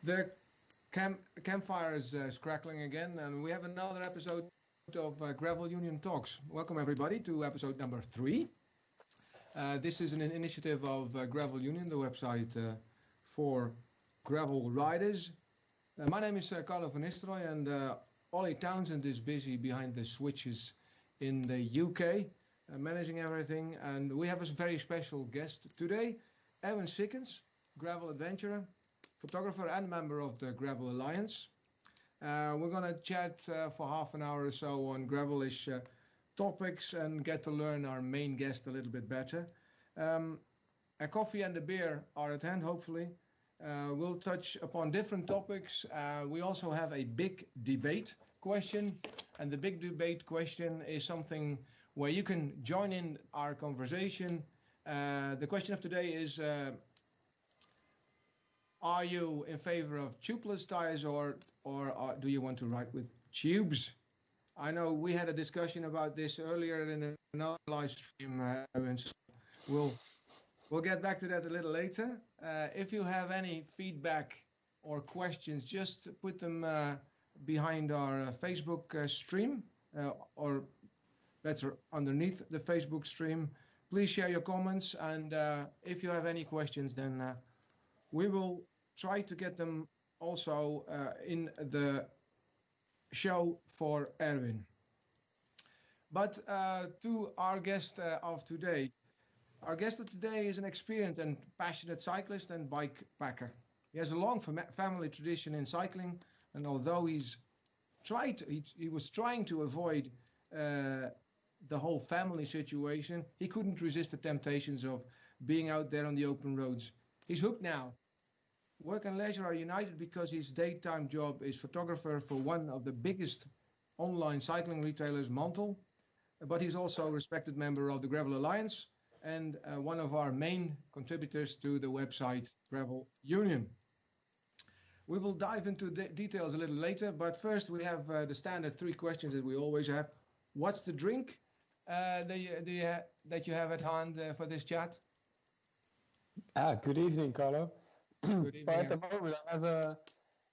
The campfire is crackling again, and we have another episode of Gravel Union Talks. Welcome everybody to episode number 3. This is an initiative of Gravel Union, the website for gravel riders. My name is Carlo Van Nistelrooy, and Ollie Townsend is busy behind the switches in the UK, managing everything. And we have a very special guest today, Erwin Sikkens, gravel adventurer, photographer and member of the Gravel Alliance. We're going to chat for half an hour or so on gravelish topics and get to learn our main guest a little bit better. A coffee and a beer are at hand, hopefully. We'll touch upon different topics. We also have a big debate question, and the big debate question is something where you can join in our conversation. The question of today is, are you in favor of tubeless tires or do you want to ride with tubes? I know we had a discussion about this earlier in another live stream. We'll get back to that a little later. If you have any feedback or questions, just put them behind our Facebook stream or better underneath the Facebook stream. Please share your comments, and if you have any questions, then we will try to get them also in the show for Erwin. But to our guest of today. Our guest of today is an experienced and passionate cyclist and bike packer. He has a long family tradition in cycling, and although he was trying to avoid the whole family situation, he couldn't resist the temptations of being out there on the open roads. He's hooked now. Work and leisure are united because his daytime job is photographer for one of the biggest online cycling retailers, Mantel, but he's also a respected member of the Gravel Alliance and one of our main contributors to the website Gravel Union. We will dive into the details a little later, but first we have the standard 3 questions that we always have. What's the drink that you have at hand for this chat? Good evening, Carlo. Good evening. At the moment, I have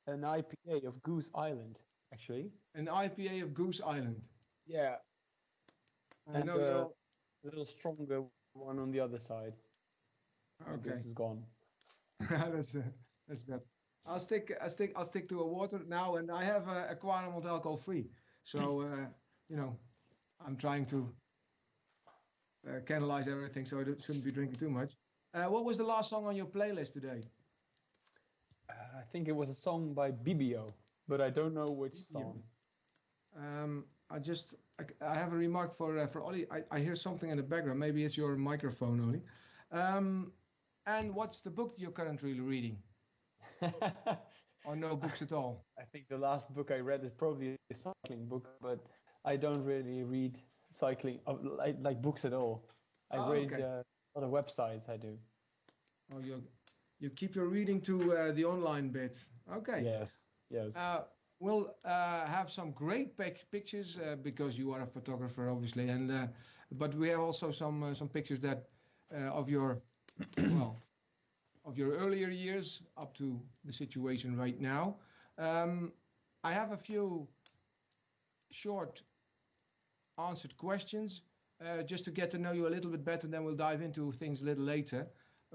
an IPA of Goose Island, actually. An IPA of Goose Island. Yeah. And a little stronger one on the other side. Okay. This is gone. that's good. I'll stick to a water now, and I have a Quaremont alcohol free. So I'm trying to canalize everything, so I shouldn't be drinking too much. What was the last song on your playlist today? I think it was a song by BBO, but I don't know which song. I have a remark for Ollie. I hear something in the background. Maybe it's your microphone, Ollie. And what's the book you're currently reading? Or no books at all? I think the last book I read is probably a cycling book, but I don't really read cycling like books at all. I read a lot of websites. I do. Oh, you keep your reading to the online bit. Okay. Yes. We'll have some great pictures because you are a photographer, obviously, and but we have also some pictures that of your of your earlier years up to the situation right now. I have a few short answered questions just to get to know you a little bit better. Then we'll dive into things a little later.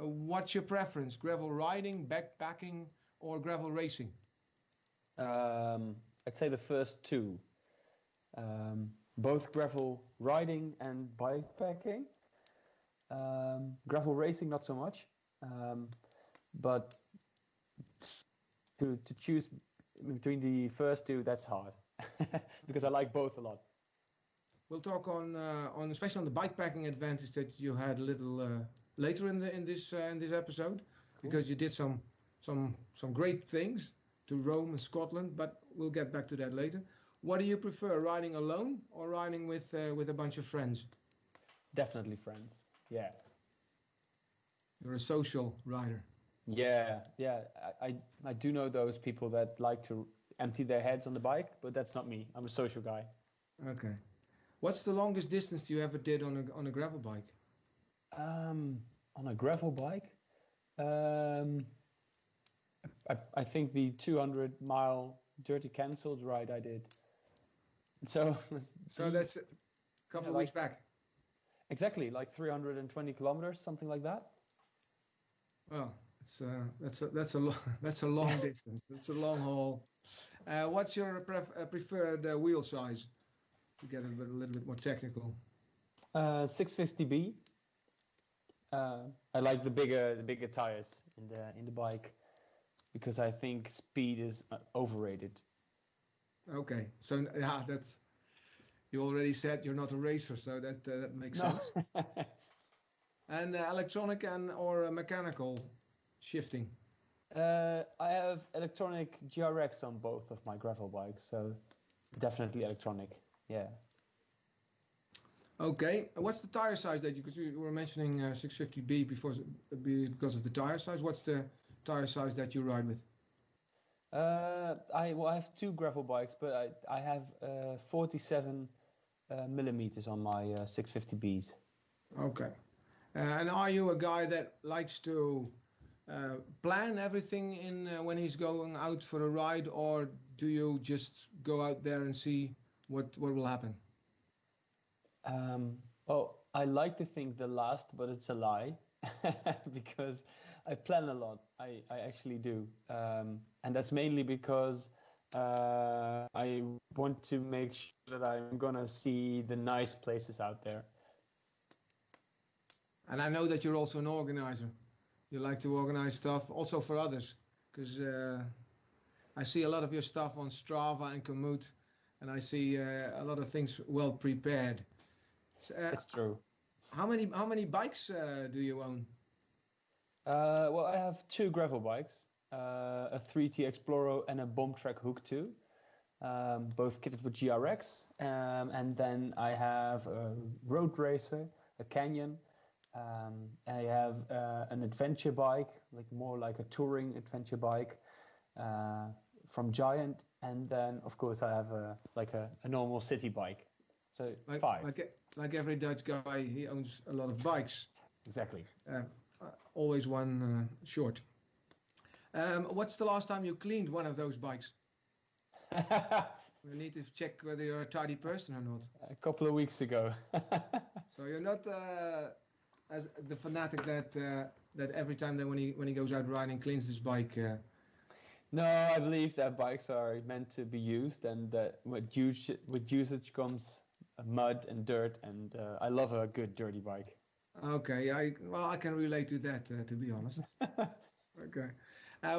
What's your preference? Gravel riding, backpacking, or gravel racing? I'd say the first 2. Both gravel riding and bikepacking. Gravel racing, not so much. But to choose between the first 2, that's hard because I like both a lot. We'll talk on especially on the bikepacking advantage that you had a little later in this episode, because you did some great things to Rome and Scotland, but we'll get back to that later. What do you prefer, riding alone or riding with a bunch of friends? Definitely friends. Yeah. You're a social rider. Yeah. I do know those people that like to empty their heads on the bike, but that's not me. I'm a social guy. Okay. What's the longest distance you ever did on a gravel bike? On a gravel bike, I think the 200-mile dirty cancelled ride I did. So that's a couple of weeks back. Exactly, like 320 kilometers, something like that. Well, that's a long distance. It's a long haul. What's your preferred wheel size? To get a little bit more technical. 650B. I like the bigger tires in the bike because I think speed is overrated. Okay, so yeah, that's. You already said you're not a racer, so that makes sense. And electronic or mechanical shifting? I have electronic GRX on both of my gravel bikes, so definitely electronic. Yeah. Okay. What's the tire size that because you were mentioning 650B because of the tire size? What's the tire size that you ride with? I have two gravel bikes, but I have 47 millimeters on my 650Bs. Okay. And are you a guy that likes to plan everything in when he's going out for a ride, or do you just go out there and see what will happen? Well, I like to think the last, but it's a lie because I plan a lot. I actually do. And that's mainly because I want to make sure that I'm going to see the nice places out there. And I know that you're also an organizer. You like to organize stuff also for others, because I see a lot of your stuff on Strava and Komoot, and I see a lot of things well prepared. It's true. How many bikes do you own? Well, I have two gravel bikes, a 3T Explorer and a Bomb Track Hook 2, both kitted with GRX. And then I have a road racer, a Canyon. I have an adventure bike, more like a touring adventure bike from Giant. And then, of course, I have a normal city bike. So 5. Like every Dutch guy, he owns a lot of bikes. Exactly. Always one short. What's the last time you cleaned one of those bikes? We need to check whether you're a tidy person or not. A couple of weeks ago. So you're not as the fanatic that every time that when he goes out riding cleans his bike. No, I believe that bikes are meant to be used, and that with usage comes mud and dirt, and I love a good dirty bike. Okay, I can relate to that, to be honest. Okay,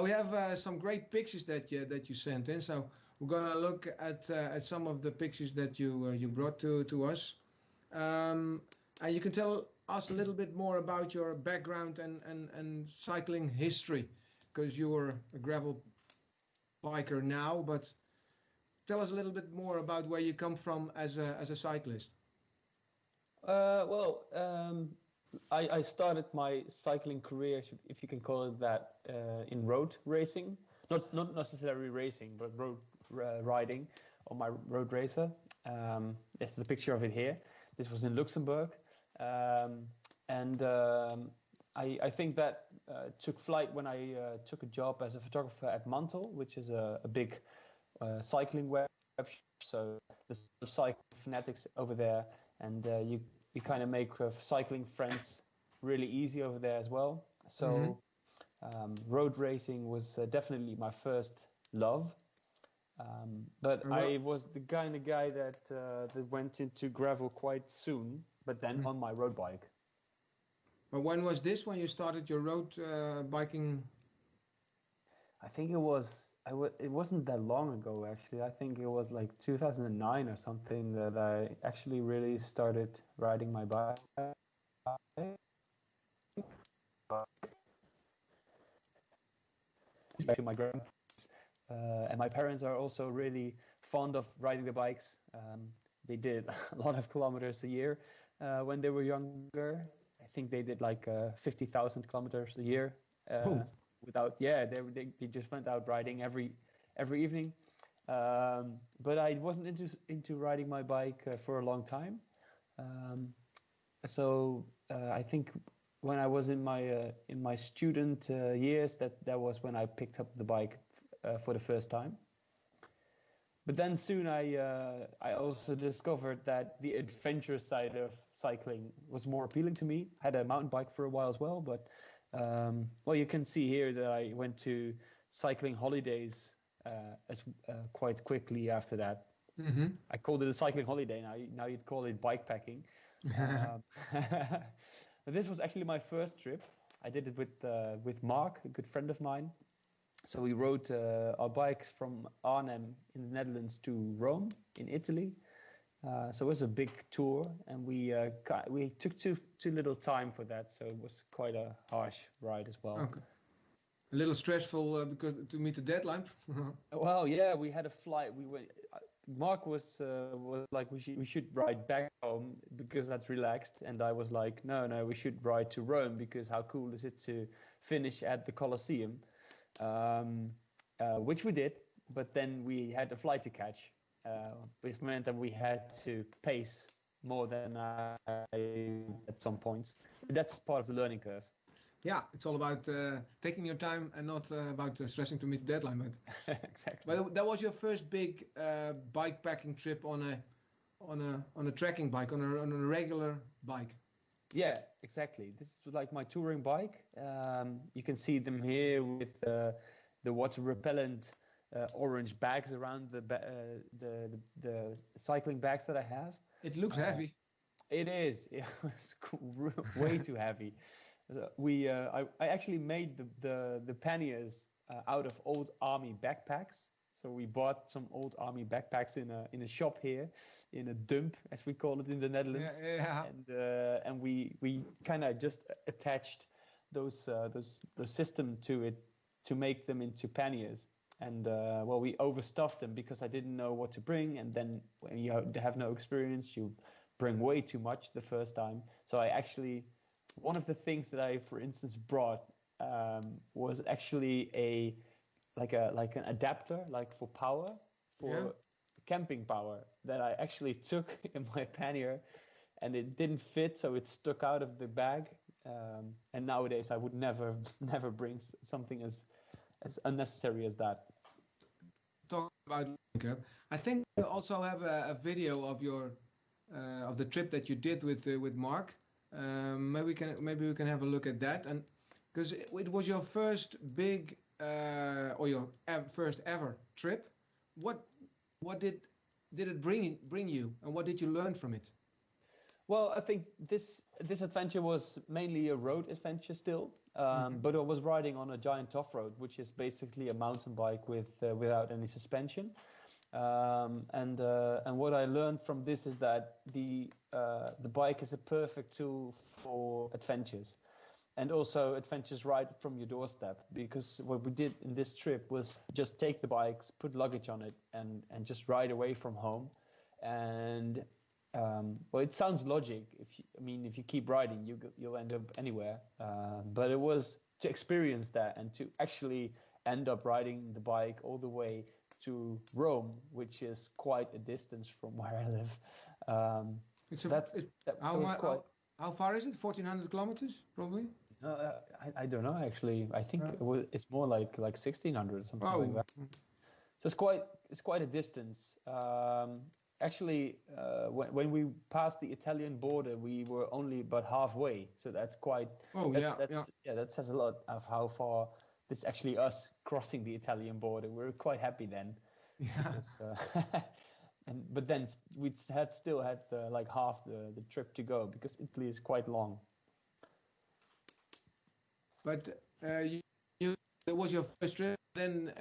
we have some great pictures that you sent in, so we're gonna look at some of the pictures that you brought to us, and you can tell us a little bit more about your background and cycling history, because you were a gravel biker now, but tell us a little bit more about where you come from as a cyclist. I started my cycling career, if you can call it that, in road racing. Not necessarily racing, but road riding on my road racer. That's the picture of it here. This was in Luxembourg. I think that took flight when I took a job as a photographer at Mantel, which is a big cycling web shop. So there's cycling fanatics over there, and you kind of make cycling friends really easy over there as well. So road racing was definitely my first love. But I was the kind of guy that went into gravel quite soon, but then on my road bike. But when was this, when you started your road biking? I think it wasn't that long ago, actually. I think it was like 2009 or something that I actually really started riding my bike. To my grandparents. And my parents are also really fond of riding the bikes. They did a lot of kilometers a year when they were younger. I think they did like 50,000 kilometers a year. They just went out riding every evening. But I wasn't into riding my bike for a long time. So I think when I was in my student years, that was when I picked up the bike for the first time. But then soon I also discovered that the adventure side of cycling was more appealing to me. I had a mountain bike for a while as well, but well, you can see here that I went to cycling holidays quite quickly after that. Mm-hmm. I called it a cycling holiday. Now you'd call it bike packing. But this was actually my first trip. I did it with Mark, a good friend of mine. So we rode our bikes from Arnhem in the Netherlands to Rome in Italy. So it was a big tour, and we took too little time for that. So it was quite a harsh ride as well. Okay. A little stressful because to meet the deadline. Well, yeah, we had a flight. Mark was like, we should ride back home because that's relaxed, and I was like, no, we should ride to Rome because how cool is it to finish at the Colosseum, which we did. But then we had a flight to catch, which meant that we had to pace more than I at some points. But that's part of the learning curve. Yeah, it's all about taking your time and not about stressing to meet the deadline. But Exactly. But that was your first big bike packing trip on a trekking bike, on a regular bike. Yeah, exactly. This is like my touring bike. You can see them here with the water repellent orange bags around the cycling bags that I have. It looks heavy. It is. It was way too heavy. I actually made the panniers out of old army backpacks. So we bought some old army backpacks in a shop here, in a dump, as we call it in the Netherlands. Yeah. And we kind of just attached those system to it to make them into panniers. And well, we overstuffed them because I didn't know what to bring. And then when you have no experience, you bring way too much the first time. So I actually, one of the things that I, for instance, brought was actually an adapter, like for power, for camping power, that I actually took in my pannier, and it didn't fit, so it stuck out of the bag. And nowadays, I would never bring something as unnecessary as that. Talk about I think you also have a video of your of the trip that you did with Mark. Maybe we can have a look at that, and because it was your first big or your first ever trip. What did it bring you, and what did you learn from it? Well, I think this adventure was mainly a road adventure still, but I was riding on a giant off-road, which is basically a mountain bike without any suspension. And what I learned from this is that the bike is a perfect tool for adventures, and also adventures right from your doorstep. Because what we did in this trip was just take the bikes, put luggage on it, and just ride away from home. And well, it sounds logic. If you keep riding, you'll end up anywhere. But it was to experience that and to actually end up riding the bike all the way to Rome, which is quite a distance from where I live. How far is it? 1,400 kilometers, probably. I don't know actually. I think it's more like 1,600 or something like that. So it's quite a distance. Actually, when we passed the Italian border, we were only about halfway. So that's quite. That says a lot of how far. This is actually us crossing the Italian border. We're quite happy then. Yeah. But then we still had like half the trip to go because Italy is quite long. But it was your first trip. Then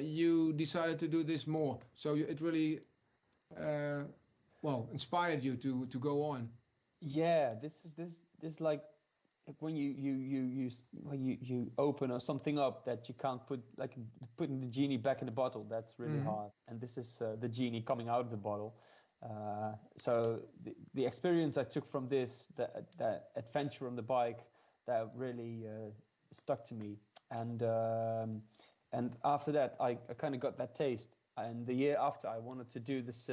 you decided to do this more. So it really inspired you to go on. Yeah, this like when you open something up that you can't putting the genie back in the bottle. That's really hard, and this is the genie coming out of the bottle. So the experience I took from this, that adventure on the bike, that really stuck to me. And after that, I kind of got that taste. And the year after, I wanted to do this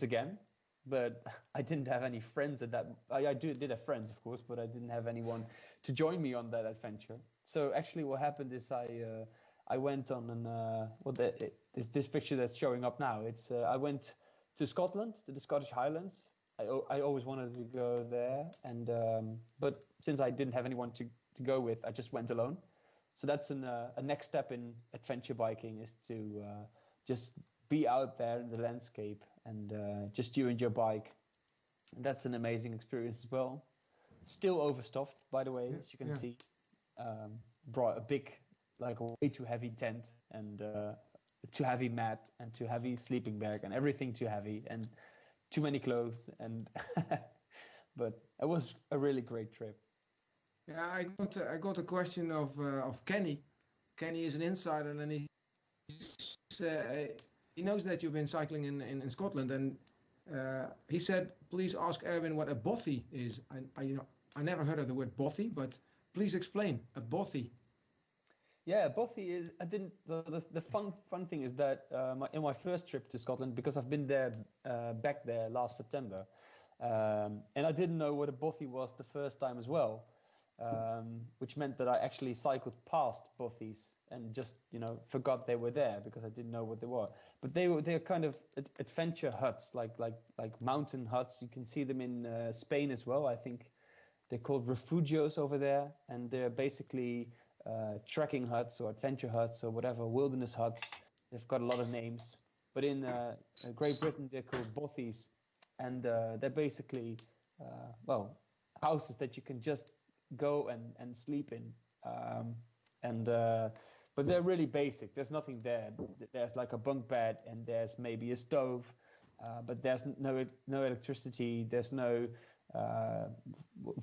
again, but I didn't have any friends at that. I did have friends, of course, but I didn't have anyone to join me on that adventure. So actually, what happened is I went on this picture that's showing up now. It's I went to Scotland, to the Scottish Highlands. I always wanted to go there, and but since I didn't have anyone to go with, I just went alone. So that's a next step in adventure biking, is to just be out there in the landscape and just you and your bike. And that's an amazing experience as well. Still overstuffed, by the way, as you can see. Brought a big, like a way too heavy tent and too heavy mat and too heavy sleeping bag and everything too heavy and too many clothes. And but it was a really great trip. Yeah, I got a question of Kenny. Kenny is an insider, and he knows that you've been cycling in Scotland, and he said, please ask Erwin what a bothy is. I never heard of the word bothy, but please explain a bothy. Yeah, bothy is. I didn't. The fun thing is that in my first trip to Scotland, because I've been there back there last September, and I didn't know what a bothy was the first time as well. Which meant that I actually cycled past bothies and just forgot they were there because I didn't know what they were. But they're kind of adventure huts, like mountain huts. You can see them in Spain as well. I think they're called refugios over there, and they're basically trekking huts or adventure huts or whatever, wilderness huts. They've got a lot of names, but in Great Britain they're called bothies, and they're basically houses that you can just go and sleep in, but they're really basic. There's nothing there. There's like a bunk bed and there's maybe a stove, but there's no electricity. There's no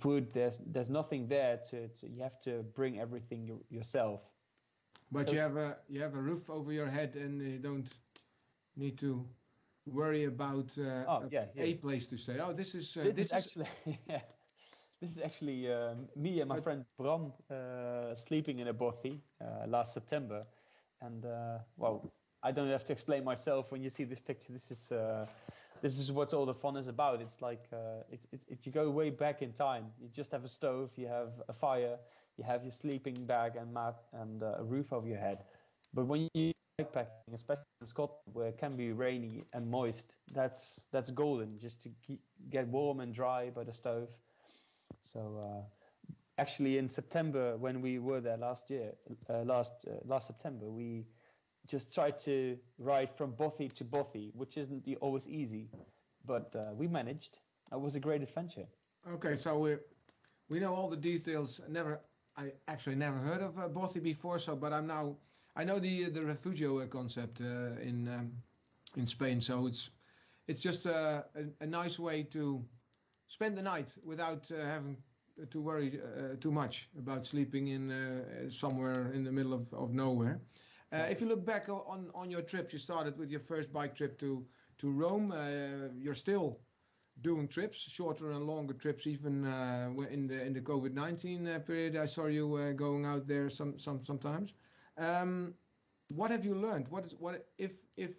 wood. There's nothing there to you have to bring everything yourself. But so, you have a roof over your head, and you don't need to worry about a place to stay. Oh, this is actually yeah. This is actually me and my friend Bram sleeping in a bothy last September, and I don't have to explain myself when you see this picture. This is what all the fun is about. It's like you go way back in time. You just have a stove, you have a fire, you have your sleeping bag and mat and a roof over your head. But when you bikepacking, especially in Scotland, where it can be rainy and moist, that's golden. Just to get warm and dry by the stove. So actually in September, when we were there last September, we just tried to ride from bothy to bothy, which isn't always easy, but we managed. It was a great adventure. Okay, so we know all the details. I actually never heard of bothy before, but I know the refugio concept in Spain. So it's just a nice way to spend the night without having to worry too much about sleeping in somewhere in the middle of nowhere. If you look back on your trips, you started with your first bike trip to Rome. You're still doing trips, shorter and longer trips, even in the COVID-19 period. I saw you going out there sometimes. What have you learned? What if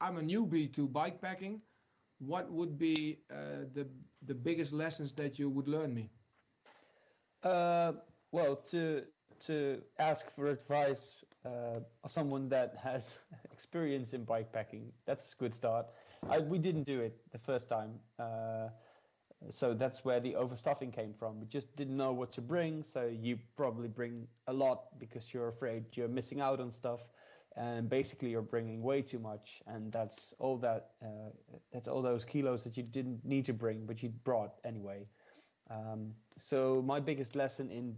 I'm a newbie to bikepacking? What would be the biggest lessons that you would learn me? Well, to ask for advice of someone that has experience in bikepacking, that's a good start. We didn't do it the first time, so that's where the overstuffing came from. We just didn't know what to bring, so you probably bring a lot because you're afraid you're missing out on stuff. And basically you're bringing way too much, and that's all those kilos that you didn't need to bring, but you brought anyway. So my biggest lesson in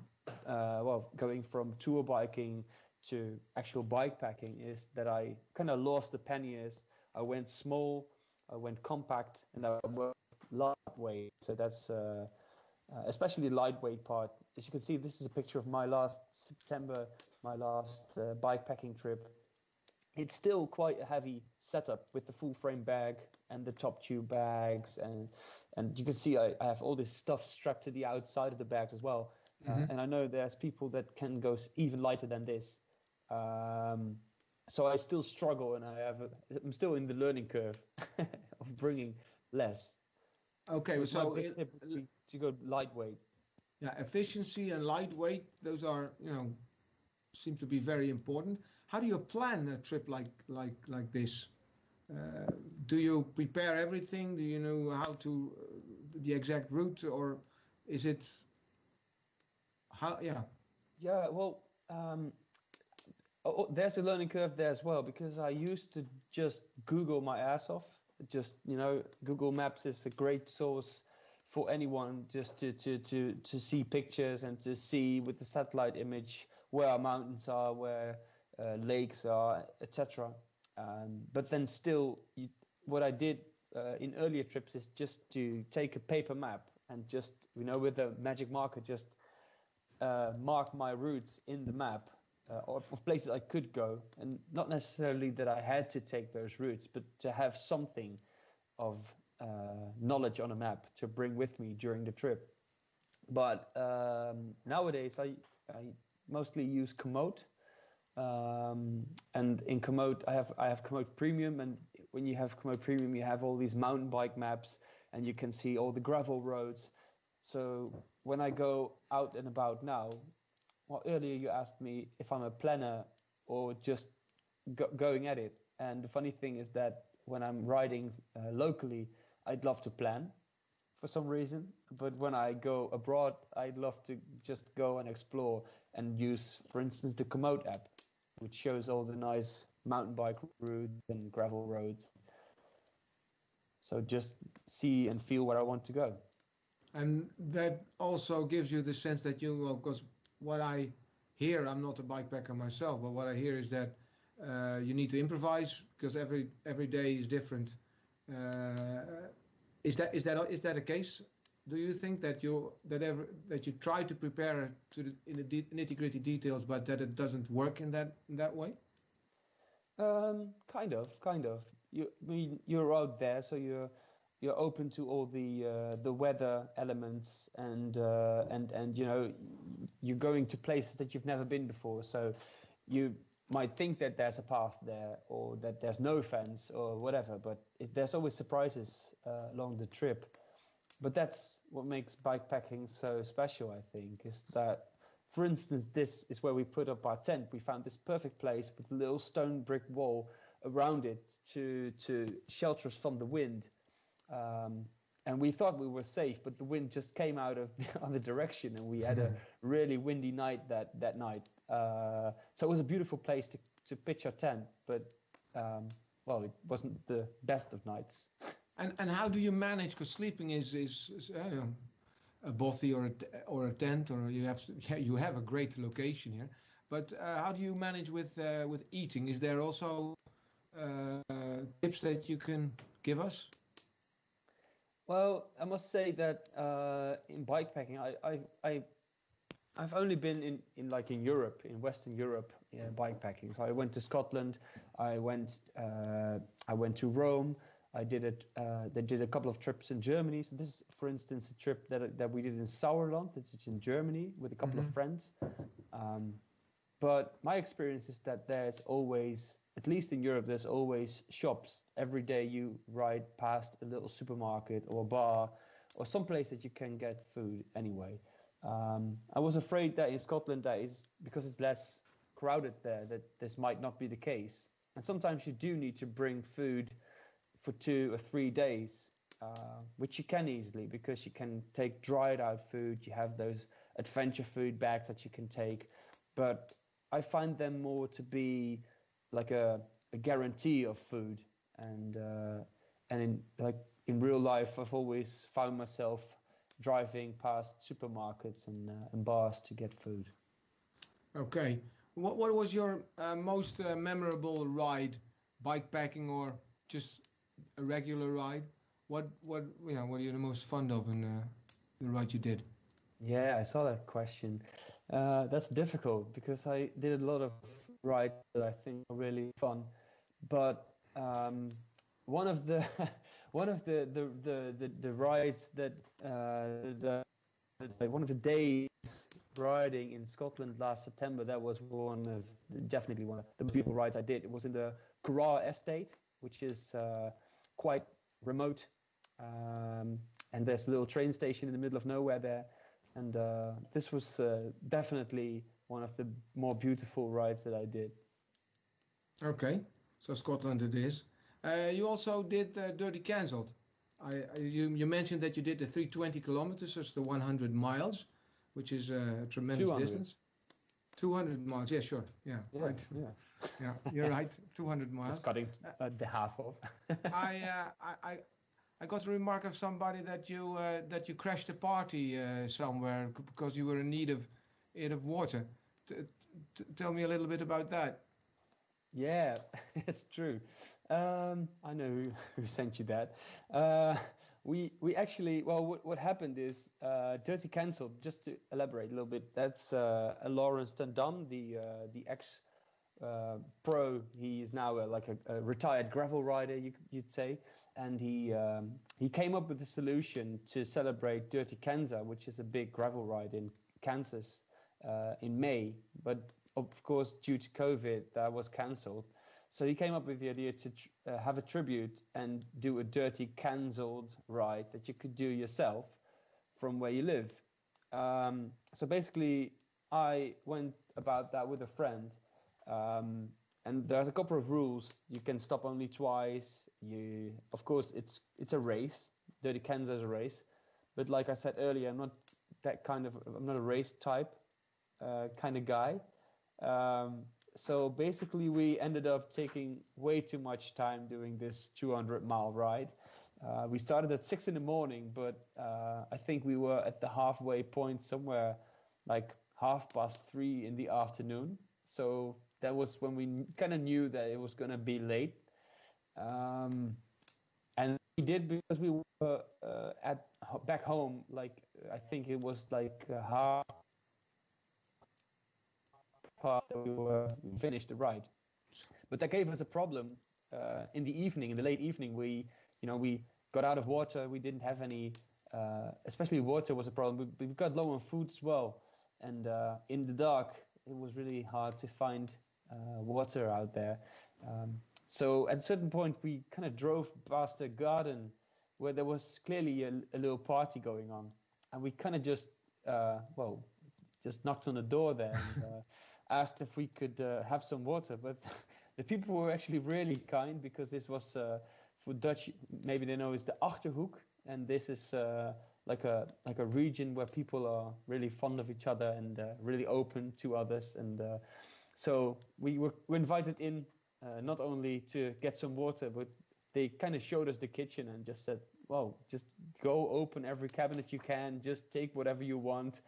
going from tour biking to actual bikepacking is that I kind of lost the panniers. I went small, I went compact, and I went lightweight. So that's especially the lightweight part. As you can see, this is a picture of my last September, my last bikepacking trip. It's still quite a heavy setup with the full frame bag and the top tube bags, and you can see I have all this stuff strapped to the outside of the bags as well. And I know there's people that can go even lighter than this. So I still struggle, and I'm still in the learning curve of bringing less. Okay, But my so big tip would be to go lightweight. yeah, efficiency and lightweight, those are, seem to be very important. How do you plan a trip like this? Do you prepare everything? Do you know how to the exact route, or is it how? Yeah. Yeah, well, there's a learning curve there as well because I used to just Google my ass off. Just Google Maps is a great source for anyone just to see pictures and to see with the satellite image where our mountains are, where lakes are, etc. But then still, what I did in earlier trips is just to take a paper map and just with a magic marker just mark my routes in the map of places I could go, and not necessarily that I had to take those routes, but to have something of knowledge on a map to bring with me during the trip. But nowadays I mostly use Komoot, and in Komoot I have Komoot Premium, and when you have Komoot Premium you have all these mountain bike maps and you can see all the gravel roads. So when I go out and about now, well, earlier you asked me if I'm a planner or just going at it. And the funny thing is that when I'm riding locally, I'd love to plan for some reason. But when I go abroad, I'd love to just go and explore and use, for instance, the Komoot app, which shows all the nice mountain bike routes and gravel roads. So just see and feel where I want to go. And that also gives you the sense that because what I hear, I'm not a bikepacker myself, but what I hear is that you need to improvise because every day is different. Is that a case? Do you think that you try to prepare in the nitty-gritty details, but that it doesn't work in that way? Kind of. You're out there, so you're open to all the weather elements, and you're going to places that you've never been before. So you might think that there's a path there or that there's no fence or whatever, but there's always surprises along the trip. But that's what makes bikepacking so special, I think, is that, for instance, this is where we put up our tent. We found this perfect place with a little stone brick wall around it to shelter us from the wind. And we thought we were safe, but the wind just came out of the other direction, and we had a really windy night that night. So it was a beautiful place to pitch our tent, but it wasn't the best of nights. And how do you manage? Because sleeping is a bothy or a tent, or you have a great location here. But how do you manage with eating? Is there also tips that you can give us? Well, I must say that in bikepacking, I've only been in Europe, in Western Europe, bikepacking. So I went to Scotland, I went to Rome. I did a couple of trips in Germany. So this is, for instance, a trip that we did in Sauerland, which is in Germany, with a couple of friends. But my experience is that there's always, at least in Europe, there's always shops. Every day you ride past a little supermarket or a bar or some place that you can get food anyway. I was afraid that in Scotland, that is because it's less crowded there, that this might not be the case. And sometimes you do need to bring food for 2 or 3 days, which you can easily, because you can take dried out food. You have those adventure food bags that you can take. But I find them more to be like a guarantee of food, and in real life, I've always found myself driving past supermarkets and bars to get food. Okay, what was your most memorable ride, bikepacking or just a regular ride? What are you the most fond of in the ride you did? Yeah, I saw that question. That's difficult because I did a lot of rides that I think are really fun, but one of the rides that one of the days riding in Scotland last September, that was definitely one of the beautiful rides I did. It was in the Curragh Estate, which is quite remote, and there's a little train station in the middle of nowhere there. And this was definitely one of the more beautiful rides that I did. Okay, so Scotland it is. You also did Dirty Cancelled. You mentioned that you did the 320 kilometers, that's the 100 miles, which is a tremendous 200. distance. 200 miles, yeah, sure, yeah, right. Yeah, you're right, 200 miles. Just cutting the half off. I got a remark of somebody that you crashed a party somewhere because you were in need of water. Tell me a little bit about that. Yeah, it's true. I know who sent you that. We actually, well, what happened is Dirty Cancelled. Just to elaborate a little bit, that's Lawrence Tendam, the ex pro. He is now like a retired gravel rider, you'd say, and he came up with a solution to celebrate Dirty Kansas, which is a big gravel ride in Kansas in May, but of course due to COVID that was cancelled. So he came up with the idea to have a tribute and do a Dirty Cancelled ride that you could do yourself from where you live. So basically, I went about that with a friend, and there's a couple of rules. You can stop only twice. Of course, it's a race. Dirty Kansas is a race, but like I said earlier, I'm not a race type kind of guy. So basically, we ended up taking way too much time doing this 200-mile ride. We started at 6 a.m, but I think we were at the halfway point somewhere like 3:30 in the afternoon. So that was when we kind of knew that it was going to be late. And we did because we were back home, like I think it was like half part that we finished the ride, but that gave us a problem in the evening. In the late evening, we got out of water. We didn't have any, especially water was a problem. We got low on food as well, and in the dark, it was really hard to find water out there. So at a certain point, we kind of drove past a garden where there was clearly a little party going on, and we kind of just knocked on the door there and asked if we could have some water. But the people were actually really kind, because this was for Dutch, maybe they know, it's the Achterhoek, and this is like a region where people are really fond of each other and really open to others. And so we were invited in not only to get some water, but they kind of showed us the kitchen and just said, well, just go open every cabinet you can, just take whatever you want,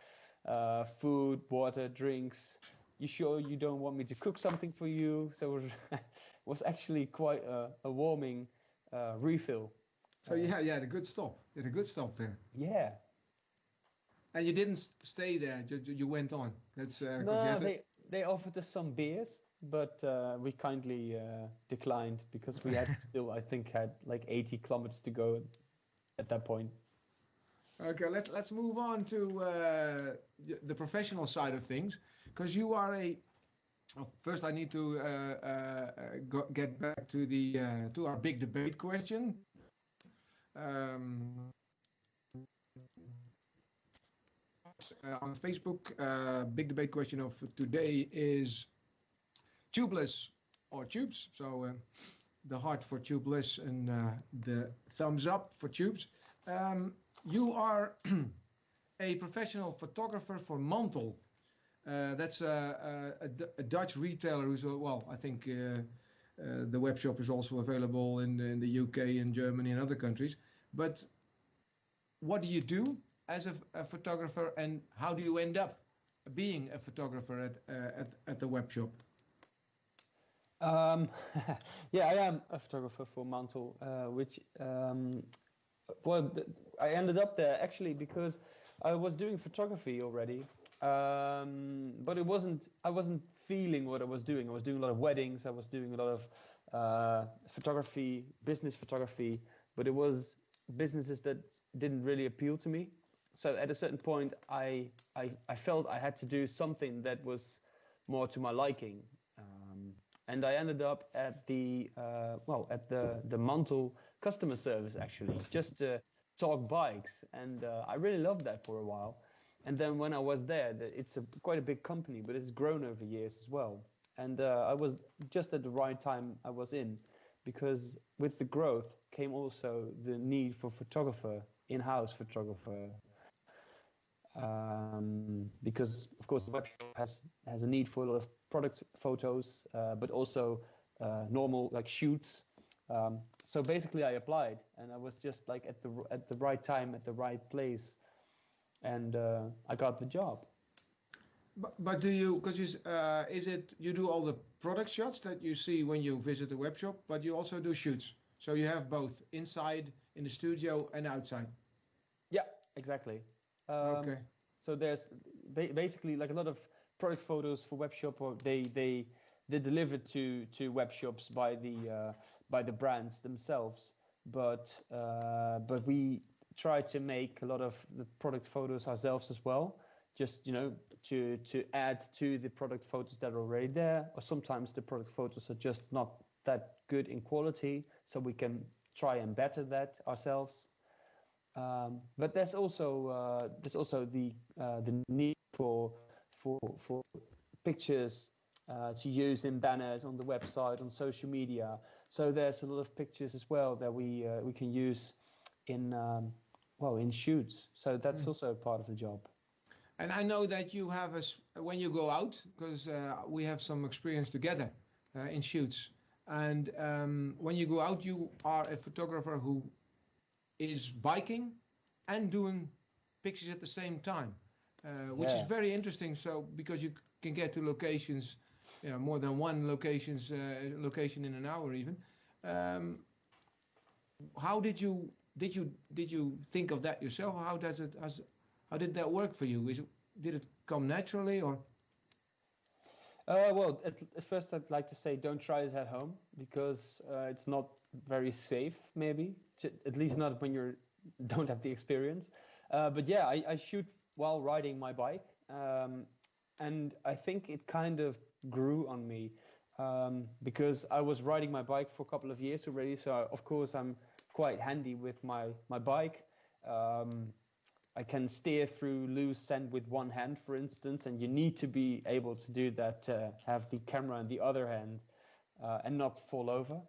food, water, drinks. You sure you don't want me to cook something for you? So it was actually quite a warming refill. So you had a good stop. You had a good stop there. Yeah. And you didn't stay there. You went on. That's no, they offered us some beers, but we kindly declined, because we had still, I think, had like 80 kilometers to go at that point. Okay, let's move on to the professional side of things, because you are first, I need to get back to our big debate question. On Facebook, big debate question of today is tubeless or tubes. So the heart for tubeless and the thumbs up for tubes. You are a professional photographer for Mantel. That's a Dutch retailer who's, I think the web shop is also available in the UK and Germany and other countries. But what do you do as a photographer, and how do you end up being a photographer at the web shop? Yeah, I am a photographer for Mantel, which I ended up there actually because I was doing photography already, but I wasn't feeling what I was doing. I was doing a lot of weddings. I was doing a lot of photography, business photography, but it was businesses that didn't really appeal to me. So at a certain point, I felt I had to do something that was more to my liking, and I ended up at the Mantel customer service, actually, just to talk bikes, and I really loved that for a while. And then when I was there, it's quite a big company, but it's grown over years as well. And I was just at the right time I was in, because with the growth came also the need for photographer, in-house photographer, because of course the webshop has a need for a lot of product photos, but also normal like shoots. So basically, I applied, and I was just like at the right time, at the right place, and I got the job. But do you, because is it you do all the product shots that you see when you visit the web shop, but you also do shoots? So you have both inside in the studio and outside. Yeah, exactly. Okay. So there's basically like a lot of product photos for web shop, or they're delivered to web shops by the brands themselves. But we try to make a lot of the product photos ourselves as well, just to add to the product photos that are already there. Or sometimes the product photos are just not that good in quality, so we can try and better that ourselves. But there's also the need for pictures to use in banners on the website, on social media. So there's a lot of pictures as well that we can use in shoots. So that's also part of the job. And I know that you have when you go out, because we have some experience together in shoots. And when you go out, you are a photographer who is biking and doing pictures at the same time, which is very interesting. So because you can get to locations, more than one location in an hour even. How did you think of that yourself? How did that work for you? Did it come naturally, or? Well, at first I'd like to say don't try this at home, because it's not very safe, maybe, at least not when you don't have the experience. But yeah, I shoot while riding my bike, and I think it kind of grew on me, because I was riding my bike for a couple of years already, so of course I'm quite handy with my bike. I can steer through loose sand with one hand, for instance, and you need to be able to do that, have the camera in the other hand, and not fall over.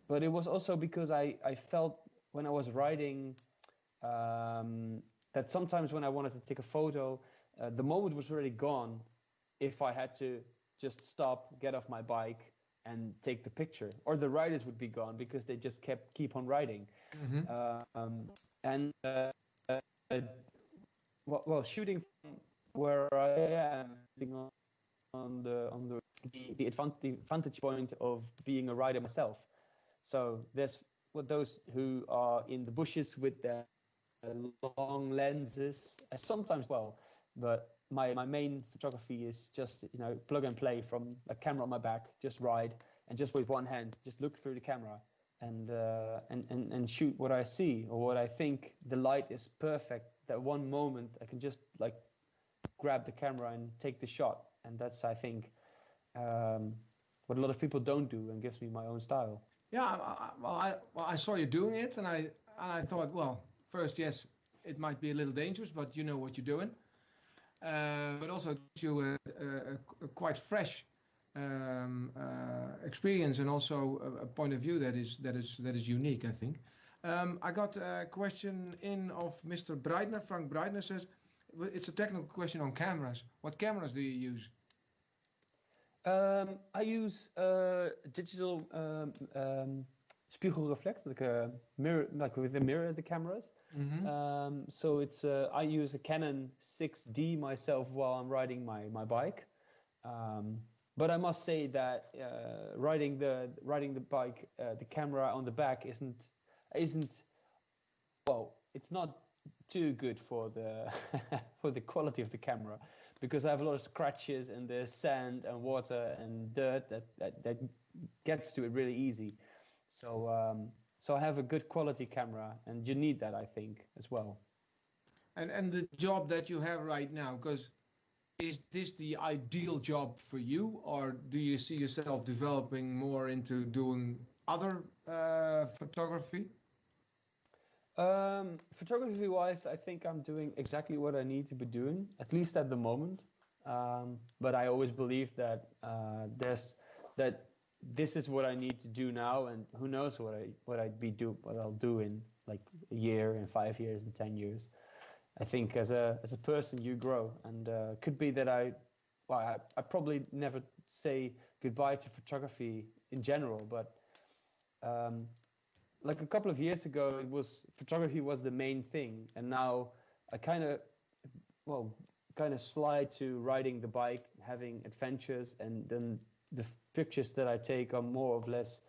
But it was also because I felt when I was riding that sometimes when I wanted to take a photo, the moment was already gone if I had to just stop, get off my bike, and take the picture. Or the riders would be gone because they just keep on riding. And shooting from where I am on the vantage point of being a rider myself. So there's those who are in the bushes with their long lenses, sometimes but my main photography is just plug and play from a camera on my back, just ride, and just with one hand just look through the camera and shoot what I see or what I think. The light is perfect. That one moment I can just like grab the camera and take the shot, and that's, I think, what a lot of people don't do, and gives me my own style. Yeah, I saw you doing it, and I thought, well, first, yes, it might be a little dangerous, but you know what you're doing. But also it gives you a quite fresh experience, and also a point of view that is unique, I think. I got a question in of Mr. Breitner. Frank Breitner says, it's a technical question on cameras. What cameras do you use? I use digital spiegelreflex, like a mirror, like with a mirror, the cameras. So it's I use a Canon 6D myself while I'm riding my bike. But I must say that riding the bike, the camera on the back isn't well. It's not too good for the for the quality of the camera, because I have a lot of scratches and there's sand and water and dirt that gets to it really easy. So I have a good quality camera, and you need that, I think, as well. And the job that you have right now, because is this the ideal job for you, or do you see yourself developing more into doing other photography? Photography-wise, I think I'm doing exactly what I need to be doing, at least at the moment. But I always believe that that this is what I need to do now, and who knows what I'll do in like a year, in 5 years, in 10 years. I think as a person you grow, and could be that I probably never say goodbye to photography in general, but like a couple of years ago, photography was the main thing, and now I kind of slide to riding the bike, having adventures, and then the pictures that I take are more or less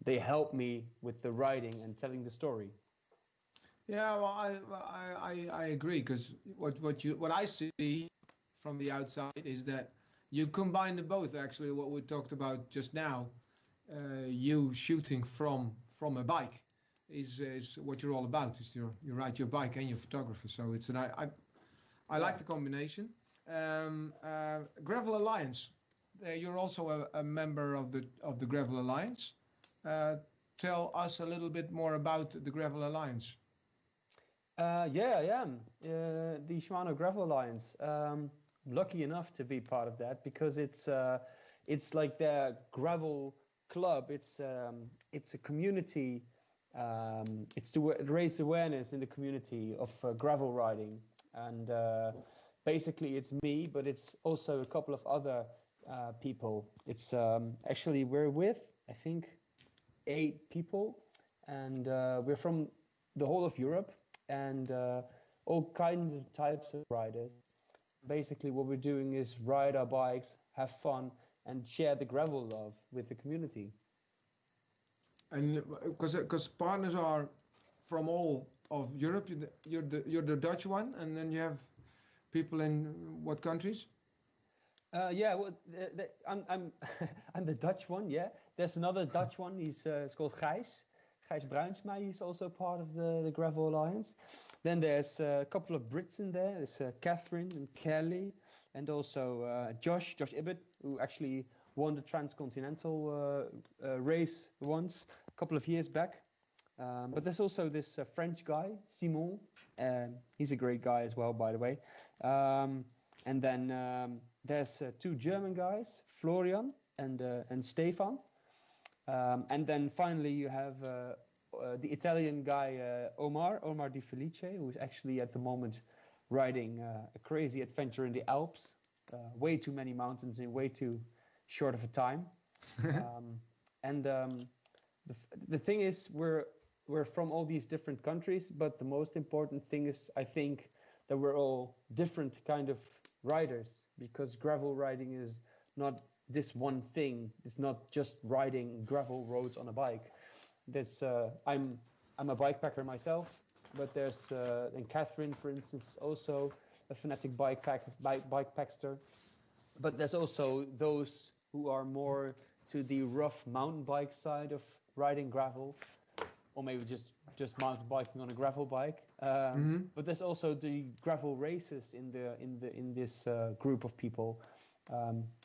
they help me with the riding and telling the story. Yeah, well, I agree, because what I see from the outside is that you combine the both. Actually, what we talked about just now, you shooting from a bike is what you're all about. Is you ride your bike and you're a photographer. So it's I like the combination. Gravel Alliance. You're also a member of the Gravel Alliance. Tell us a little bit more about the Gravel Alliance. Yeah, I am. The Shimano Gravel Alliance. Lucky enough to be part of that, because it's like their gravel club. It's a community. It's to raise awareness in the community of gravel riding, and basically it's me, but it's also a couple of other people. It's actually we're with, I think, 8 people, and we're from the whole of Europe, and all kinds of types of riders. Basically what we're doing is ride our bikes, have fun, and share the gravel love with the community. And because partners are from all of Europe, you're the Dutch one, and then you have people in what countries? Yeah, well, I'm I'm the Dutch one. Yeah, there's another Dutch one. He's called Gijs Bruinsma. He's also part of the Gravel Alliance. Then there's a couple of Brits in there. There's Catherine and Kelly, and also Josh Ibbett, who actually won the Transcontinental race once a couple of years back. But there's also this French guy, Simon. He's a great guy as well, by the way. And then there's 2 German guys, Florian and Stefan. And then finally you have the Italian guy, Omar Di Felice, who is actually at the moment riding a crazy adventure in the Alps. Way too many mountains in way too short of a time. And the thing is, we're from all these different countries, but the most important thing is, I think, that we're all different kind of riders, because gravel riding is not this one thing. It's not just riding gravel roads on a bike. There's I'm a bikepacker myself, but there's and Catherine, for instance, also a fanatic bikepacker. But there's also those who are more to the rough mountain bike side of riding gravel, or maybe just mountain biking on a gravel bike. But there's also the gravel races in this group of people,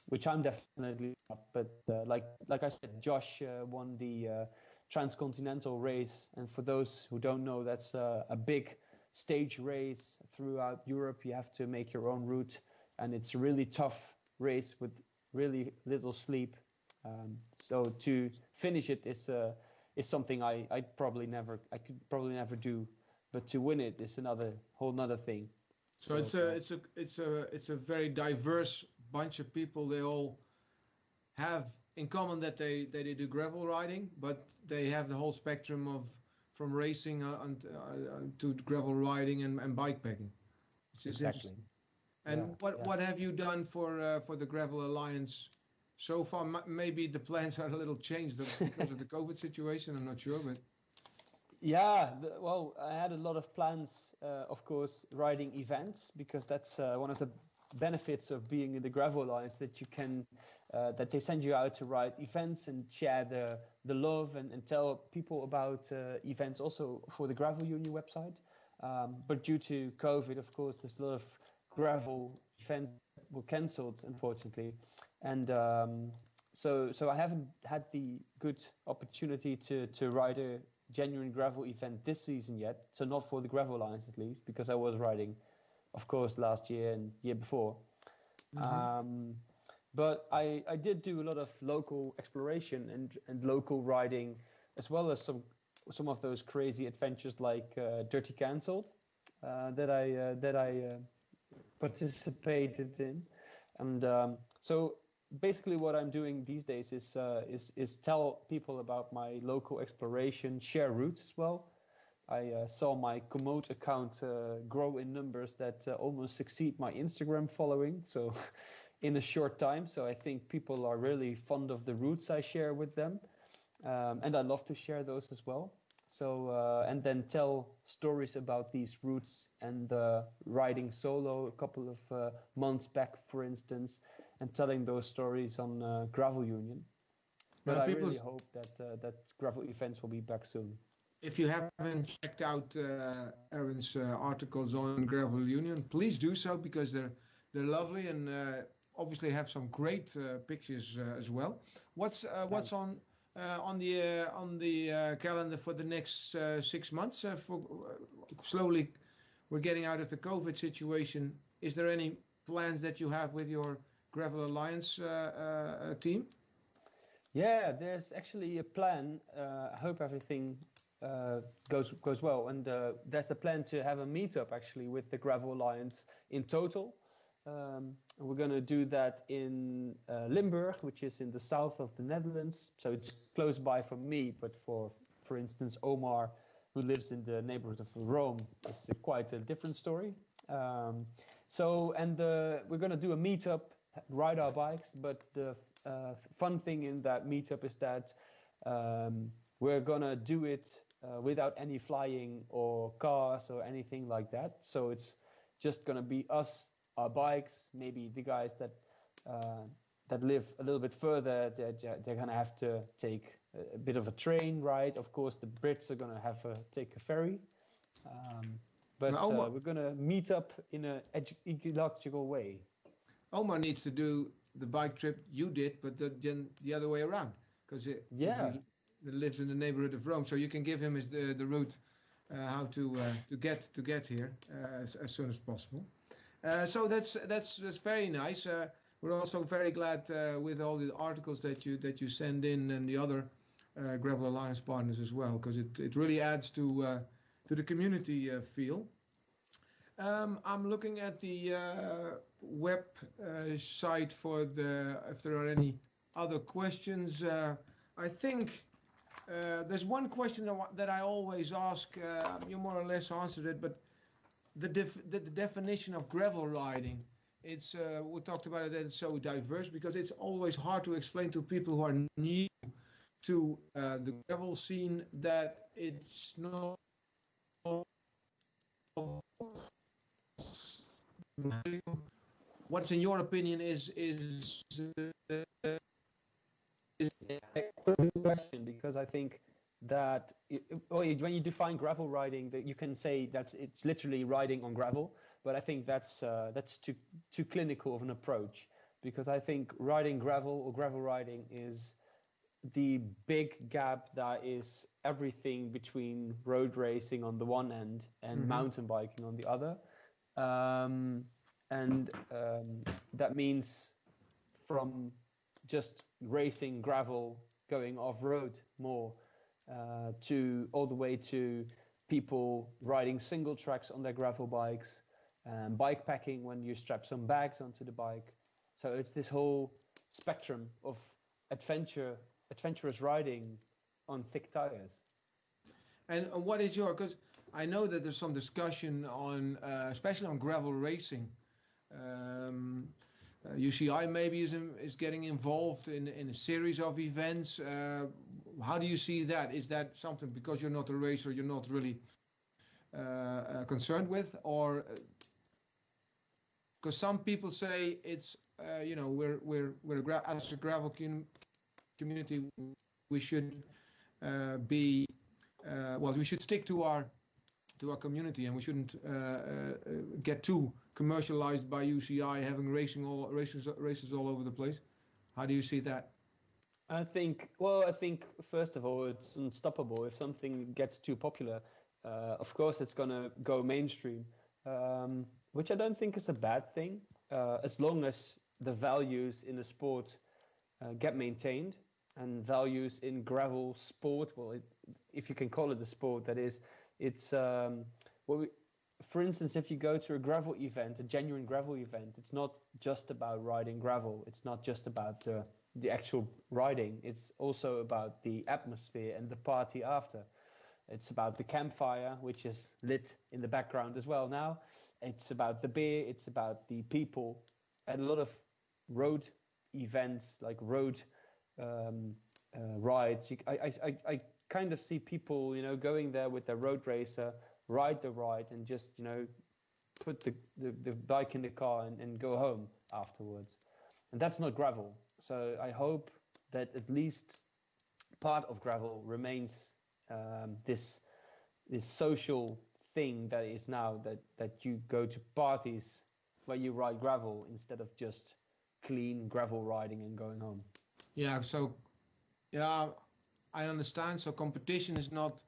which I'm definitely not. But like I said, Josh won the Transcontinental race, and for those who don't know, that's a big stage race throughout Europe. You have to make your own route, and it's a really tough race with really little sleep. So to finish it is something I could probably never do, but to win it is whole nother thing. So it's a very diverse bunch of people. They all have in common that they do gravel riding, but they have the whole spectrum of from racing to gravel riding and bikepacking. Which is exactly. And what have you done for the Gravel Alliance so far? Maybe the plans are a little changed because of the COVID situation. I'm not sure, but yeah, well, I had a lot of plans, of course, riding events, because that's one of the benefits of being in the Gravel Alliance, that you can that they send you out to ride events and share the love and tell people about events also for the Gravel Union website. But due to COVID, of course, there's a lot of gravel events that were cancelled, unfortunately, and so I haven't had the good opportunity to ride a genuine gravel event this season yet. So not for the Gravel Alliance at least, because I was riding, of course, last year and year before. But I did do a lot of local exploration and local riding, as well as some of those crazy adventures like Dirty Cancelled that I participated in. And so basically what I'm doing these days is tell people about my local exploration, share routes as well. I saw my Komoot account grow in numbers that almost exceed my Instagram following. So in a short time. So I think people are really fond of the routes I share with them. And I love to share those as well. So, and then tell stories about these routes and riding solo a couple of months back, for instance, and telling those stories on Gravel Union. But I really hope that gravel events will be back soon. If you haven't checked out Erwin's articles on Gravel Union, please do so, because they're lovely and obviously have some great pictures as well. What's on the calendar for the next 6 months? Slowly, we're getting out of the COVID situation. Is there any plans that you have with your Gravel Alliance team? Yeah, there's actually a plan. I hope everything goes well, and there's a plan to have a meetup actually with the Gravel Alliance in total. We're going to do that in Limburg, which is in the south of the Netherlands. So it's close by for me, but for instance, Omar, who lives in the neighborhood of Rome, is quite a different story. We're going to do a meetup, ride our bikes. But the fun thing in that meetup is that we're going to do it without any flying or cars or anything like that. So it's just going to be us, our bikes, maybe the guys that live a little bit further, they're going to have to take a bit of a train ride. Of course, the Brits are going to have to take a ferry. But we're going to meet up in an ecological way. Omar needs to do the bike trip you did, but then the other way around, because he lives in the neighborhood of Rome. So you can give him the route how to get here as soon as possible. So that's very nice. We're also very glad with all the articles that you send in and the other Gravel Alliance partners as well, because it really adds to the community feel. I'm looking at the web site for if there are any other questions. I think there's one question that I always ask. You more or less answered it, but the definition of gravel riding, it's we talked about it, that it's so diverse, because it's always hard to explain to people who are new to the gravel scene that it's not what's in your opinion is a good question, because I think that when you define gravel riding, that you can say that it's literally riding on gravel, but I think that's too clinical of an approach, because I think riding gravel or gravel riding is the big gap that is everything between road racing on the one end and mountain biking on the other, that means from just racing gravel, going off-road more, to all the way to people riding single tracks on their gravel bikes, bike packing when you strap some bags onto the bike. So it's this whole spectrum of adventurous riding on thick tires. And what is because I know that there's some discussion on, especially on gravel racing. UCI maybe is getting involved in a series of events. How do you see that? Is that something, because you're not a racer, you're not really concerned with, or because some people say it's we're as a gravel community, we should we should stick to our community, and we shouldn't get too commercialized by UCI having races all over the place. How do you see that? I think first of all, it's unstoppable. If something gets too popular, of course, it's gonna go mainstream, which I don't think is a bad thing, as long as the values in the sport get maintained, and values in gravel sport. Well, if you can call it a sport, that is, it's for instance, if you go to a gravel event, a genuine gravel event, it's not just about riding gravel. It's not just about the actual riding. It's also about the atmosphere and the party after. It's about the campfire, which is lit in the background as well now. It's about the beer. It's about the people, and a lot of road events, like road rides. I kind of see people, going there with their road racer, ride the ride, and just, put the bike in the car and go home afterwards. And that's not gravel. So I hope that at least part of gravel remains this social thing that is now, that you go to parties where you ride gravel instead of just clean gravel riding and going home. Yeah, so I understand. So competition is not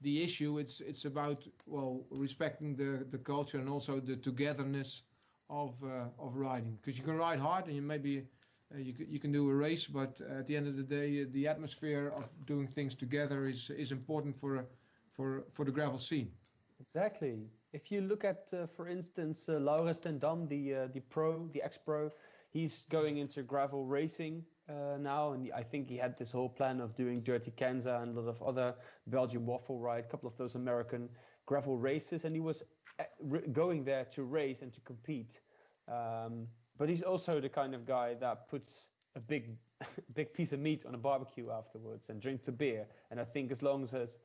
the issue. It's about, well, respecting the culture and also the togetherness of riding, because you can ride hard and you can do a race, but at the end of the day, the atmosphere of doing things together is important for the gravel scene. Exactly. If you look at, for instance, Laurens ten Dam, the ex-pro, he's going into gravel racing now, and I think he had this whole plan of doing Dirty Kanza and a lot of other Belgian waffle ride, a couple of those American gravel races, and he was going there to race and to compete. But he's also the kind of guy that puts a big piece of meat on a barbecue afterwards and drinks a beer. And I think as long as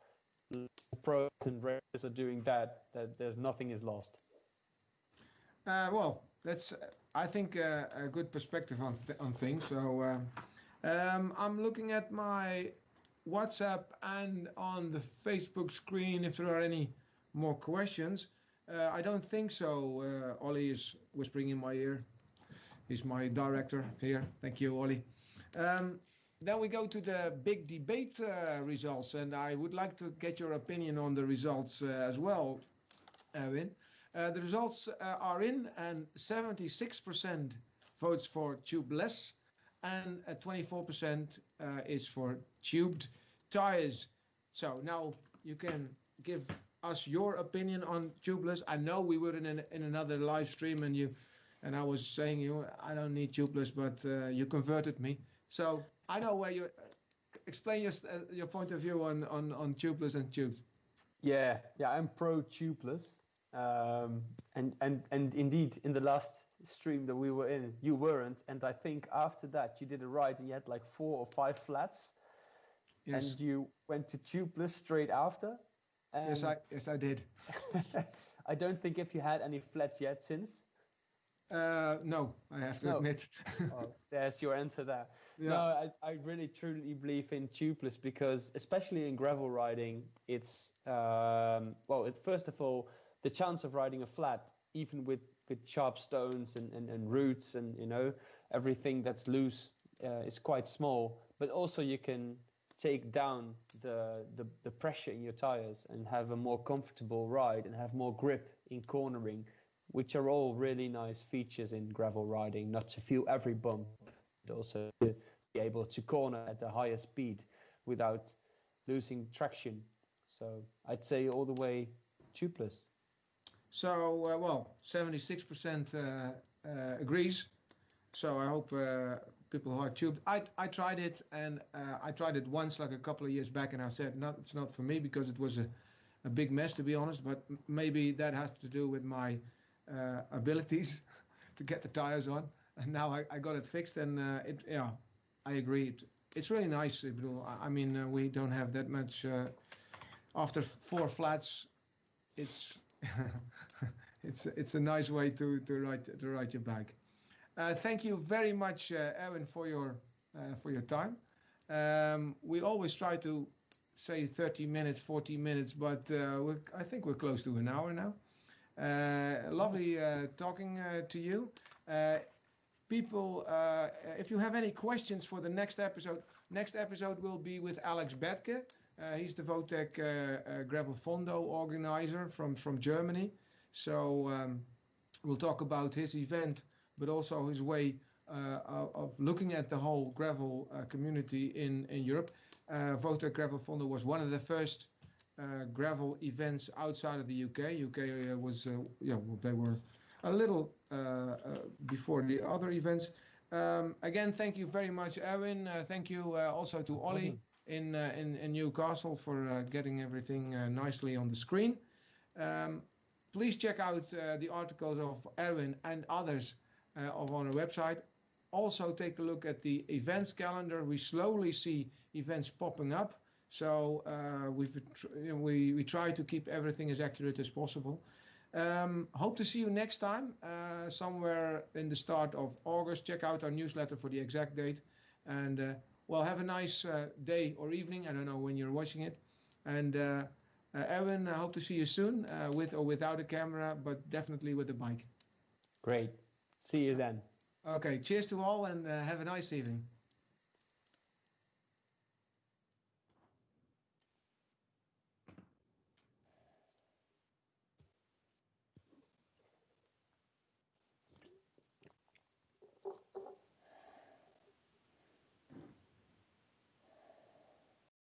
pros and racers are doing that there's nothing is lost. Well, that's, I think, a good perspective on things. So I'm looking at my WhatsApp and on the Facebook screen if there are any more questions. I don't think so. Ollie is whispering in my ear. He's my director here. Thank you, Ollie. Then we go to the big debate results, and I would like to get your opinion on the results as well, Erwin. The results are in, and 76% votes for tubeless, and 24% is for tubed tires. So now you can give us your opinion on tubeless. I know we were in another live stream, and I was saying, I don't need tubeless, but you converted me. So I know where you explain your point of view on tubeless and tubes. Yeah, I'm pro tubeless. And indeed, in the last stream that we were in, you weren't. And I think after that, you did a ride and you had like 4 or 5 flats. Yes. And you went to tubeless straight after. Yes, I did. I don't think if you had any flats yet since. No, I have to admit. Oh, there's your answer there. Yeah. No, I really truly believe in tubeless because, especially in gravel riding, it's first of all, the chance of riding a flat, even with sharp stones and roots and everything that's loose, is quite small. But also you can take down the pressure in your tires and have a more comfortable ride and have more grip in cornering, which are all really nice features in gravel riding. Not to feel every bump, but also to be able to corner at a higher speed without losing traction. So I'd say all the way tubeless. So, 76% agrees. So I hope people who are tubed. I tried it, and I tried it once, like a couple of years back, and I said, no, it's not for me because it was a big mess, to be honest. But maybe that has to do with my abilities to get the tires on. And now I got it fixed, and I agree. It's really nice. I mean, we don't have that much. After 4 flats, it's it's a nice way to ride your bike. Thank you very much, Erwin, for your time. We always try to say 30 minutes, 40 minutes, but I think we're close to an hour now. Lovely talking to you. people, if you have any questions for the next episode will be with Alex Betke. He's the Votec Gravel Fondo organizer from Germany. So we'll talk about his event, but also his way of looking at the whole gravel community in Europe. Votec Gravel Fondo was one of the first gravel events outside of the UK. UK was, they were a little before the other events. Again, thank you very much, Erwin. Thank you also to Ollie in Newcastle for getting everything nicely on the screen. Please check out the articles of Erwin and others on our website. Also take a look at the events calendar. We slowly see events popping up. So we try to keep everything as accurate as possible. Hope to see you next time, somewhere in the start of August. Check out our newsletter for the exact date. And have a nice day or evening. I don't know when you're watching it. And Erwin, I hope to see you soon, with or without a camera, but definitely with a bike. Great. See you then. Okay, cheers to all and have a nice evening.